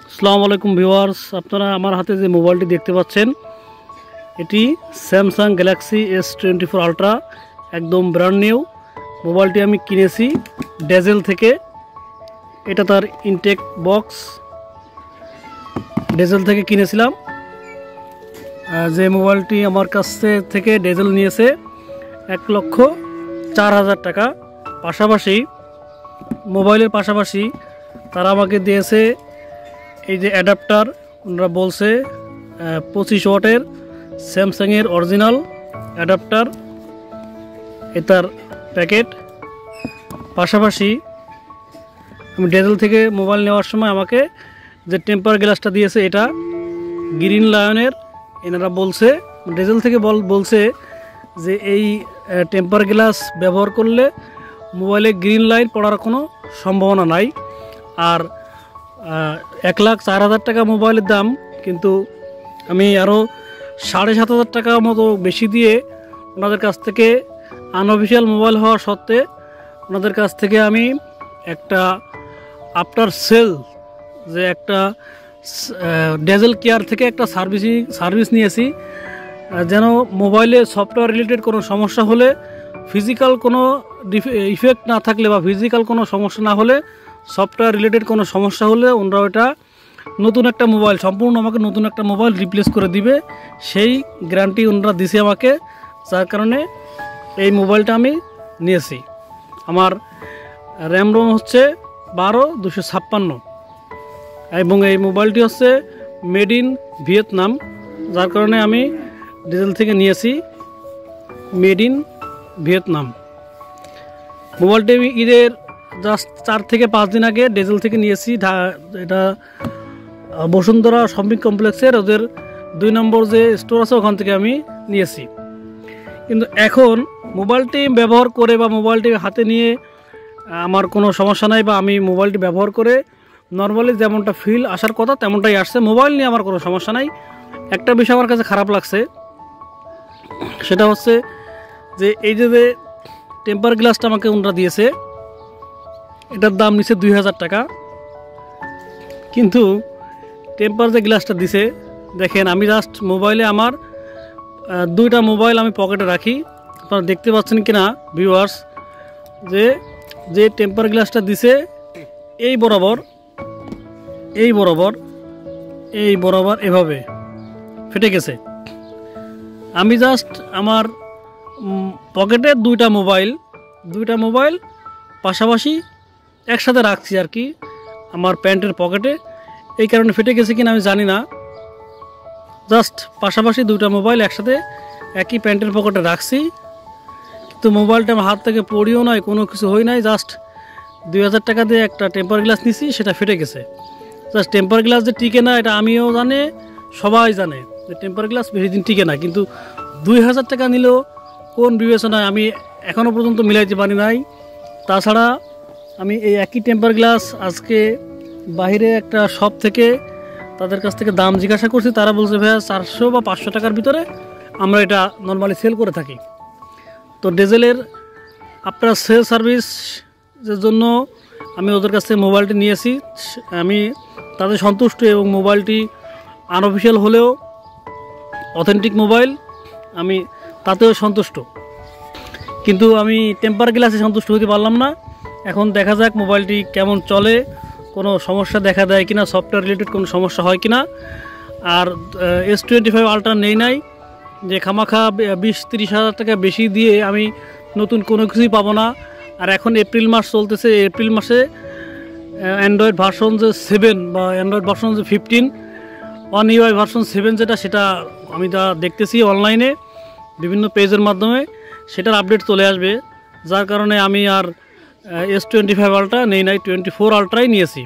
আসসালামু আলাইকুম ভিউয়ার্স, আপনারা আমার হাতে যে মোবাইলটি দেখতে পাচ্ছেন এটি স্যামসাং গ্যালাক্সি S24 আলট্রা, একদম ব্র্যান্ড নিউ। মোবাইলটি আমি কিনেছি ডেজেল থেকে। এটা তার ইনটেক বক্স, ডেজেল থেকে কিনেছিলাম। যে মোবাইলটি আমার কাছ থেকে ডেজেল নিয়েছে 1,04,000 টাকা। পাশাপাশি মোবাইলের পাশাপাশি তারা আমাকে দিয়েছে এই যে অ্যাডাপ্টার, ওনারা বলছে 25 ওয়াটের স্যামসাংয়ের অরিজিনাল অ্যাডাপ্টার, এটার প্যাকেট। পাশাপাশি আমি ডেজেল থেকে মোবাইল নেওয়ার সময় আমাকে যে টেম্পার গ্লাসটা দিয়েছে এটা গ্রিন লায়নের। এনারা বলছে ডেজেল থেকে বলছে যে এই টেম্পার গ্লাস ব্যবহার করলে মোবাইলে গ্রিন লাইন পড়ার কোনো সম্ভাবনা নাই। আর 1,04,000 টাকা মোবাইলের দাম, কিন্তু আমি আরও 7,500 টাকা মতো বেশি দিয়ে ওনাদের কাছ থেকে, আনঅফিসিয়াল মোবাইল হওয়া সত্ত্বে ওনাদের কাছ থেকে আমি একটা আফটার সেল যে একটা ডেজেল কেয়ার থেকে একটা সার্ভিস নিয়েছি, যেন মোবাইলে সফটওয়্যার রিলেটেড কোনো সমস্যা হলে, ফিজিক্যাল কোনো ইফেক্ট না থাকলে বা ফিজিক্যাল কোনো সমস্যা না হলে, সফটওয়্যার রিলেটেড কোনো সমস্যা হলে ওনারা ওটা নতুন একটা মোবাইল, সম্পূর্ণ আমাকে নতুন একটা মোবাইল রিপ্লেস করে দিবে, সেই গ্যারান্টি ওনারা দিছে আমাকে। যার কারণে এই মোবাইলটা আমি নিয়েছি। আমার র্যাম রোম হচ্ছে 12/256 এবং এই মোবাইলটি হচ্ছে মেড ইন ভিয়েতনাম। যার কারণে আমি ডেজেল থেকে নিয়েছি, মেড ইন ভিয়েতনাম। মোবাইলটি আমি ঈদের জাস্ট 4 থেকে 5 দিন আগে ডেজেল থেকে নিয়েছি। এটা বসুন্ধরা শপিং কমপ্লেক্সের ওদের 2 নম্বর যে স্টোর আছে ওখান থেকে আমি নিয়েছি। কিন্তু এখন মোবাইলটি ব্যবহার করে বা মোবাইলটি হাতে নিয়ে আমার কোনো সমস্যা নাই, বা আমি মোবাইলটি ব্যবহার করে নর্মালি যেমনটা ফিল আসার কথা তেমনটাই আসছে। মোবাইল নিয়ে আমার কোনো সমস্যা নাই। একটা বিষয় আমার কাছে খারাপ লাগছে, সেটা হচ্ছে যে এই যে টেম্পার গ্লাসটা আমাকে ওনারা দিয়েছে, এটার দাম নিচ্ছে 2,000 টাকা। কিন্তু টেম্পার যে গ্লাসটা দিছে, দেখেন আমি জাস্ট মোবাইলে আমার 2টা মোবাইল আমি পকেটে রাখি। আপনারা দেখতে পাচ্ছেন কিনা ভিউয়ার্স, যে টেম্পার গ্লাসটা দিছে এই বরাবর এভাবে ফেটে গেছে। আমি জাস্ট আমার পকেটে 2টা মোবাইল পাশাপাশি একসাথে রাখছি আর কি, আমার প্যান্টের পকেটে। এই কারণে ফেটে গেছে কিনা আমি জানি না। জাস্ট পাশাপাশি 2টা মোবাইল একসাথে একই প্যান্টের পকেটে রাখছি, কিন্তু মোবাইলটা আমার হাত থেকে পড়িও নয়, কোনো কিছু হয় নাই। জাস্ট 2,000 টাকা দিয়ে একটা টেম্পার গ্লাস নিছি, সেটা ফেটে গেছে। জাস্ট টেম্পার গ্লাস যে টিকে না এটা আমিও জানে, সবাই জানে যে টেম্পার গ্লাস বেশি দিন টিকে না, কিন্তু 2,000 টাকা নিলেও কোন বিবেচনায় আমি এখনও পর্যন্ত মিলাইতে পারি নাই। তাছাড়া আমি এই একই টেম্পার গ্লাস আজকে বাইরে একটা শপ থেকে তাদের কাছ থেকে দাম জিজ্ঞাসা করছি, তারা বলছে ভাইয়া 400 বা 500 টাকার ভিতরে আমরা এটা নর্মালি সেল করে থাকি। তো ডেজেলের আপনার সেল সার্ভিসের জন্য আমি ওদের কাছ থেকে মোবাইলটি নিয়েছি। আমি তাদের সন্তুষ্ট, এবং মোবাইলটি আনঅফিসিয়াল হলেও অথেন্টিক মোবাইল, আমি তাতেও সন্তুষ্ট। কিন্তু আমি টেম্পার গ্লাসে সন্তুষ্ট হতে পারলাম না। এখন দেখা যাক মোবাইলটি কেমন চলে, কোনো সমস্যা দেখা দেয় কিনা, সফটওয়্যার রিলেটেড কোনো সমস্যা হয় কিনা। আর S25 আলট্রা নেই নাই যে খামাখা 20-30 হাজার টাকা বেশি দিয়ে আমি নতুন কোনো কিছুই পাবো না। আর এখন এপ্রিল মাস চলতেছে, এপ্রিল মাসে অ্যান্ড্রয়েড ভার্সন যে 7 বা অ্যান্ড্রয়েড ভার্সন যে 15 One UI ভার্সন 7 যেটা আমি যা দেখতেছি অনলাইনে বিভিন্ন পেজের মাধ্যমে, সেটার আপডেট চলে আসবে। যার কারণে আমি আর S25 আলট্রা নেই নাই, 24 আলট্রাই নিয়েছি।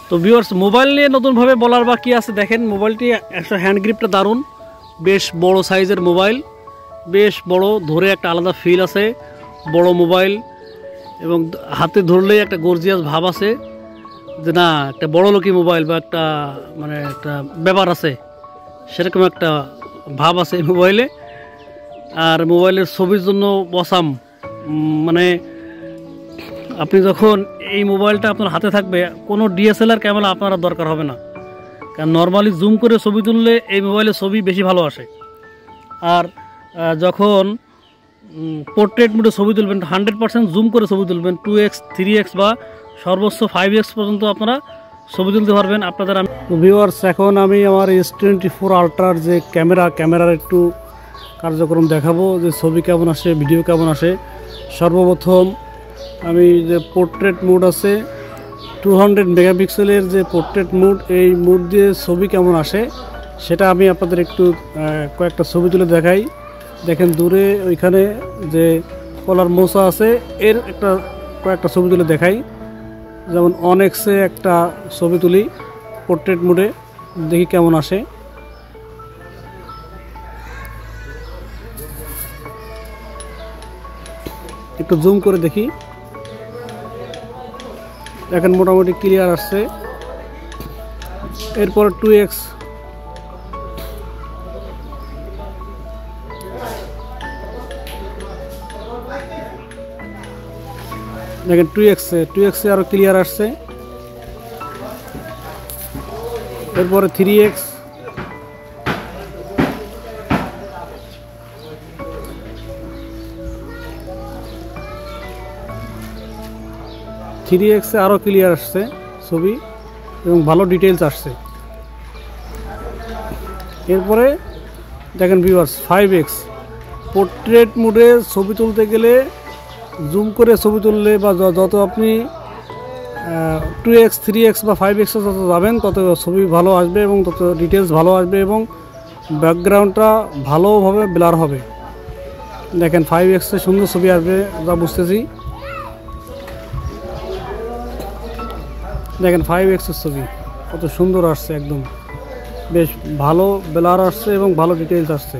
তো ভিউয়ার্স, মোবাইল নিয়ে নতুনভাবে বলার বাকি আছে। দেখেন মোবাইলটি একটা হ্যান্ড গ্রিপটা দারুণ, বেশ বড় সাইজের মোবাইল, বেশ বড়, ধরে একটা আলাদা ফিল আছে, বড় মোবাইল, এবং হাতে ধরলেই একটা গর্জিয়াস ভাব আছে যে না একটা বড় লোকই মোবাইল বা একটা মানে একটা ব্যাপার আছে, সেরকম একটা ভাব আছে এই মোবাইলে। আর মোবাইলের ছবির জন্য বসাম, মানে আপনি যখন এই মোবাইলটা আপনার হাতে থাকবে, কোনো ডিএসএলআর ক্যামেরা আপনার দরকার হবে না। কারণ নর্মালি জুম করে ছবি তুললে এই মোবাইলে ছবি বেশি ভালো আসে। আর যখন পোর্ট্রেট মোডে ছবি তুলবেন 100% জুম করে ছবি তুলবেন, 2x 3x বা সর্বোচ্চ 5x পর্যন্ত আপনারা ছবি তুলতে পারবেন। আপনাদের ভিউয়ার্স, এখন আমি আমার S24 আলট্রার যে ক্যামেরার একটু কার্যক্রম দেখাবো, যে ছবি কেমন আসে, ভিডিও কেমন আসে। সর্বপ্রথম আমি যে পোর্ট্রেট মোড আছে 200 মেগাপিক্সেলের যে পোর্ট্রেট মোড, এই মোড দিয়ে ছবি কেমন আসে সেটা আমি আপনাদের একটু কয়েকটা ছবি তুলে দেখাই। দেখেন দূরে ওইখানে যে কলার মোছা আছে, এর কয়েকটা ছবি তুলে দেখাই। যেমন অনেক্সে একটা ছবি তুলি পোর্ট্রেট মোডে, দেখি কেমন আসে। একটু জুম করে দেখি, দেখেন মোটামুটি ক্লিয়ার আসছে। এরপর 2x, দেখেন 2x আরো ক্লিয়ার আসছে। এরপরে 3x, আরো ক্লিয়ার আসছে ছবি এবং ভালো ডিটেলস আসছে। এরপরে দেখেন ভিউয়ার্স 5x, পোর্ট্রেট মোডে ছবি তুলতে গেলে জুম করে ছবি তুললে বা যত আপনি 2x 3x বা 5x যত যাবেন তত ছবি ভালো আসবে এবং তত ডিটেলস ভালো আসবে এবং ব্যাকগ্রাউন্ডটা ভালোভাবে ব্লার হবে। দেখেন 5x এ সুন্দর ছবি আসবে যা বুঝতেছি। দেখেন 5x এর ছবি কত সুন্দর আসছে, একদম বেশ ভালো ব্লার আসছে এবং ভালো ডিটেলস আসছে।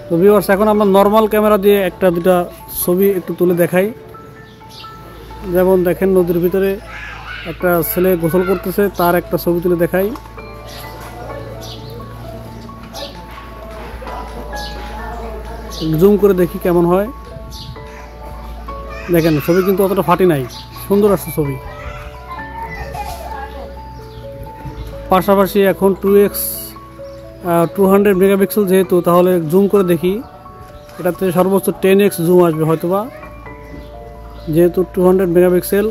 তো ভিউয়ার্স, এখন আমরা নর্মাল ক্যামেরা দিয়ে একটা দুটা ছবি একটু তুলে দেখাই। যেমন দেখেন নদীর ভিতরে একটা ছেলে গোসল করতেছে, তার একটা ছবি তুলে দেখাই। জুম করে দেখি কেমন হয়। দেখেন ছবি কিন্তু অতটা ফাটি নাই, সুন্দর আসছে ছবি। পাশাপাশি এখন 2x 200 মেগাপিক্সেল যেহেতু, তাহলে জুম করে দেখি, এটাতে সর্বোচ্চ 10x জুম আসবে হয়তোবা, যেহেতু 200 মেগাপিক্সেল।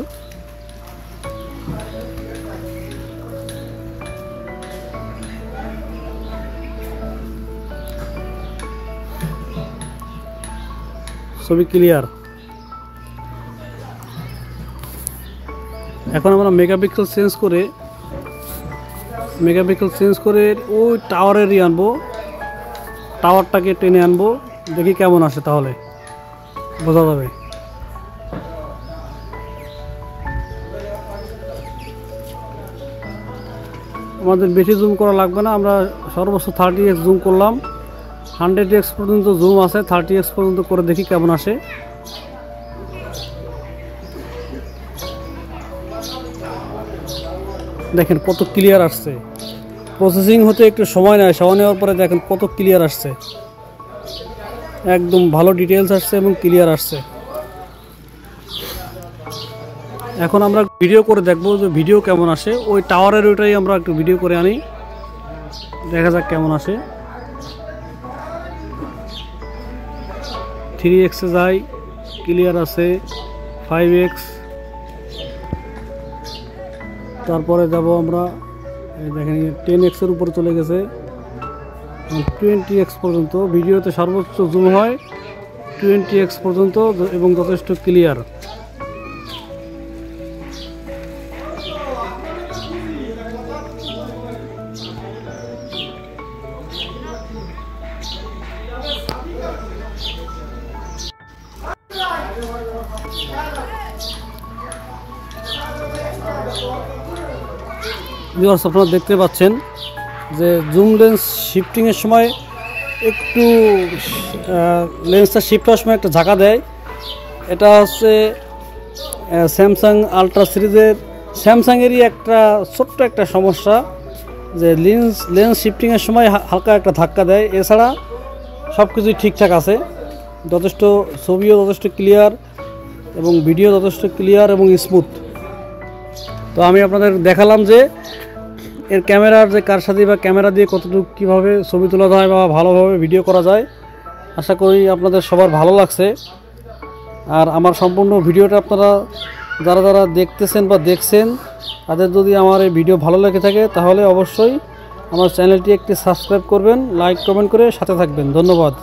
ছবি ক্লিয়ার। এখন আমরা মেগাপিক্সেল চেঞ্জ করে ওই টাওয়ারেরই আনবো, টাওয়ারটাকে টেনে আনবো, দেখি কেমন আসে, তাহলে বোঝা যাবে। আমাদের বেশি জুম করা লাগবে না, আমরা সর্বোচ্চ 30x জুম করলাম। 100x পর্যন্ত জুম আছে, 30x পর্যন্ত করে দেখি কেমন আসে। দেখেন কত ক্লিয়ার আসছে। প্রসেসিং হতে একটু সময় নেয়, সময় নেওয়ার পরে দেখেন কত ক্লিয়ার আসছে, একদম ভালো ডিটেলস আসছে এবং ক্লিয়ার আসছে। এখন আমরা ভিডিও করে দেখবো যে ভিডিও কেমন আসে। ওই টাওয়ারের ওইটাই আমরা একটু ভিডিও করে আনি, দেখা যাক কেমন আসে। 3x এ যাই, ক্লিয়ার আছে। 5x, তারপরে যাব আমরা, দেখেন 10x এর উপরে চলে গেছে, 20x পর্যন্ত। ভিডিওতে সর্বোচ্চ জুম হয় 20x পর্যন্ত এবং যথেষ্ট ক্লিয়ার। আপনারা দেখতে পাচ্ছেন যে জুম লেন্স শিফটিংয়ের সময় একটু লেন্সটা শিফট হওয়ার সময় একটা ঝাঁকা দেয়। এটা হচ্ছে স্যামসাং আলট্রা সিরিজের, স্যামসাংয়েরই একটা ছোট্ট একটা সমস্যা, যে লেন্স শিফটিংয়ের সময় হালকা একটা ধাক্কা দেয়। এছাড়া সব কিছুই ঠিকঠাক আছে, যথেষ্ট ছবিও যথেষ্ট ক্লিয়ার এবং ভিডিও যথেষ্ট ক্লিয়ার এবং স্মুথ। তো আমি আপনাদের দেখালাম যে এর ক্যামেরার যে কারসাজি বা ক্যামেরা দিয়ে কতটুকু কীভাবে ছবি তোলা যায় বা ভালোভাবে ভিডিও করা যায়। আশা করি আপনাদের সবার ভালো লাগছে। আর আমার সম্পূর্ণ ভিডিওটা আপনারা যারা যারা দেখতেছেন বা দেখছেন, তাদের যদি আমার এই ভিডিও ভালো লেগে থাকে তাহলে অবশ্যই আমার চ্যানেলটি একটি সাবস্ক্রাইব করবেন, লাইক কমেন্ট করে সাথে থাকবেন। ধন্যবাদ।